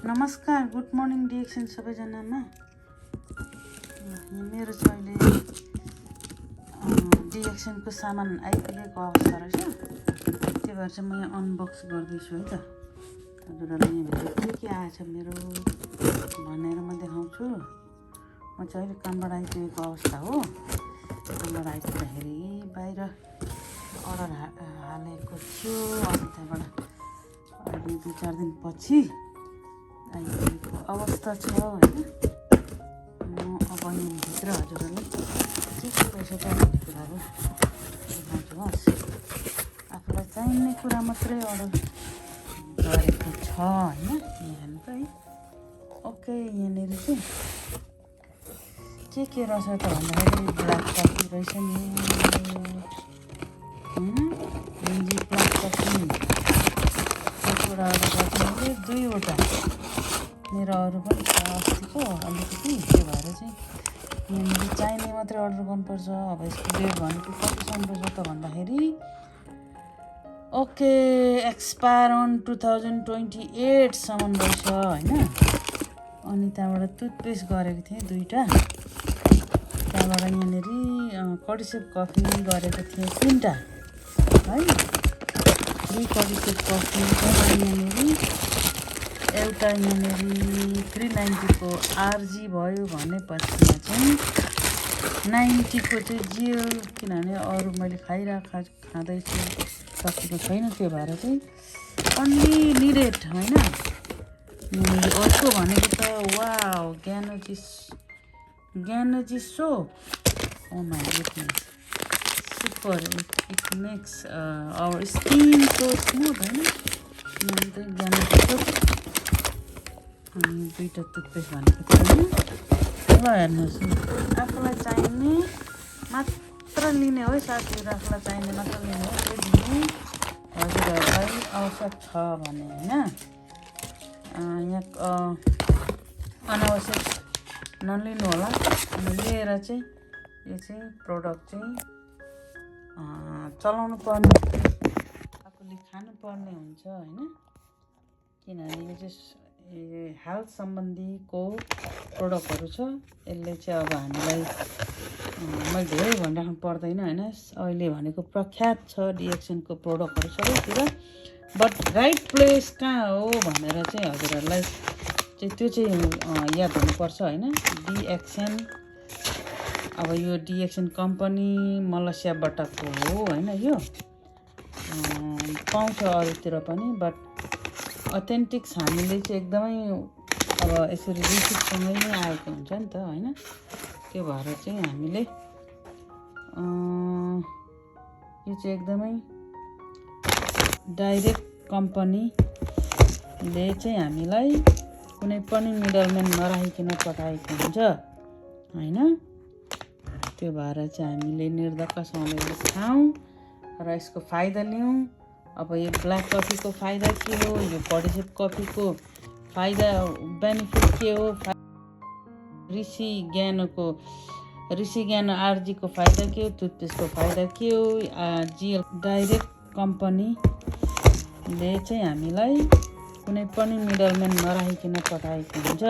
नमस्कार, good morning DXN सबैजनामा। मेरो चाहिँ अहिले डिएक्सनको सामान आइपुगेको अवस्था रहेछ। त्यही भएर चाहिँ म यहाँ अनबक्स गर्दैछु है त। हजुरहरूलाई यहाँभित्र के आएछ मेरो भनेर म देखाउँछु। म चाहिँ अहिले कामबाट आइपुगेको अवस्था हो। कामबाट आइपुग्दाखेरि बाहिर अर्डर हालेको थियो। अनि त्यहाँबाट अहिले 2-4 दिनपछि आइपुगेको अवस्था छ होइन। म अब यहाँभित्र हजुरहरूले के रहेछ त भन्ने कुराहरू देखाउँछु। हस्, आफूलाई चाहिने कुरा मात्रै अर्डर गरेको छ होइन। यहाँ हेर्नु त है। ओके, यहाँनिर चाहिँ के रहेछ त भन्दाखेरि ब्ल्याक कफी रहेछ नि होइन। लिङ्जी ब्ल्याक कफी यो कुरा अर्डर गर्छु मैले 2वटा। मेरो अरू पनि छ अस्तिको अलिकति। त्यो भएर चाहिँ यहाँनिर चाहिने मात्रै अर्डर गर्नुपर्छ। अब यसको डेट भनेको कतिसम्म रहेछ त भन्दाखेरि ओके एक्सपायर अन 2028 सम्म रहेछ होइन। अनि त्यहाँबाट टुथपेस्ट गरेको थिएँ 2टा। त्यहाँबाट यहाँनिर कडिसेप कफी गरेको थिएँ 3टा है। 3 कडिसेप कफी। त्यहाँबाट यहाँनिर एउटा यहाँनिर 390 को आरजी भयो भनेपछिमा चाहिँ 90 को चाहिँ जियो, किनभने अरू मैले खाँदैछु सकेको छैन। त्यो भएर चाहिँ अन्ली निडेड होइन। अर्को भनेको त वाउ ज्ञानोजी soap. Oh my goodness, super. It makes our skin so smooth होइन। ज्ञानोजी सोप। अनि 2टा टुथपेस्ट भनेको थियो होइन। ल हेर्नुहोस्, आफूलाई चाहिने मात्र लिने हो साथीहरू। आफूलाई चाहिने मात्र लिने हो। त्यो दिने हजुरहरूलाई आवश्यक छ भने होइन। यहाँ अनावश्यक नलिनु होला। अनि लिएर चाहिँ यो चाहिँ प्रोडक्ट चाहिँ चलाउनु पर्ने, आफूले खानुपर्ने हुन्छ होइन। किनभने यो चाहिँ हेल्थ सम्बन्धीको प्रोडक्टहरू छ। यसले चाहिँ अब हामीलाई मैले धेरै भनिराख्नु पर्दैन होइन। अहिले भनेको प्रख्यात छ डिएक्सनको प्रोडक्टहरू सबैतिर। बट राइट प्लेस कहाँ हो भनेर चाहिँ हजुरहरूलाई चाहिँ त्यो चाहिँ याद हुनुपर्छ होइन। DXN, अब यो DXN कम्पनी मलेसियाबाटको हो होइन। यो पाउँछ अरूतिर पनि, बट अथेन्टिक्स हामीले चाहिँ एकदमै अब यसरी रिसिपसँगै नै आएको हुन्छ नि त होइन। त्यो भएर चाहिँ हामीले यो चाहिँ एकदमै डाइरेक्ट कम्पनीले चाहिँ हामीलाई कुनै पनि मिडलम्यान नराखिकन पठाएको हुन्छ होइन। त्यो भएर चाहिँ हामीले निर्धक्कसँगले खाऊँ र यसको फाइदा लिऊँ। अब यो ब्ल्याक कफीको फाइदा के हो, यो कडिसेप कफीको फाइदा बेनिफिट के हो, ऋषि ज्ञानो आरजीको फाइदा के हो, टुथपेस्टको फाइदा के हो। जिएल डाइरेक्ट कम्पनीले चाहिँ हामीलाई कुनै पनि मिडलम्यान नराखिकन पठाएको हुन्छ।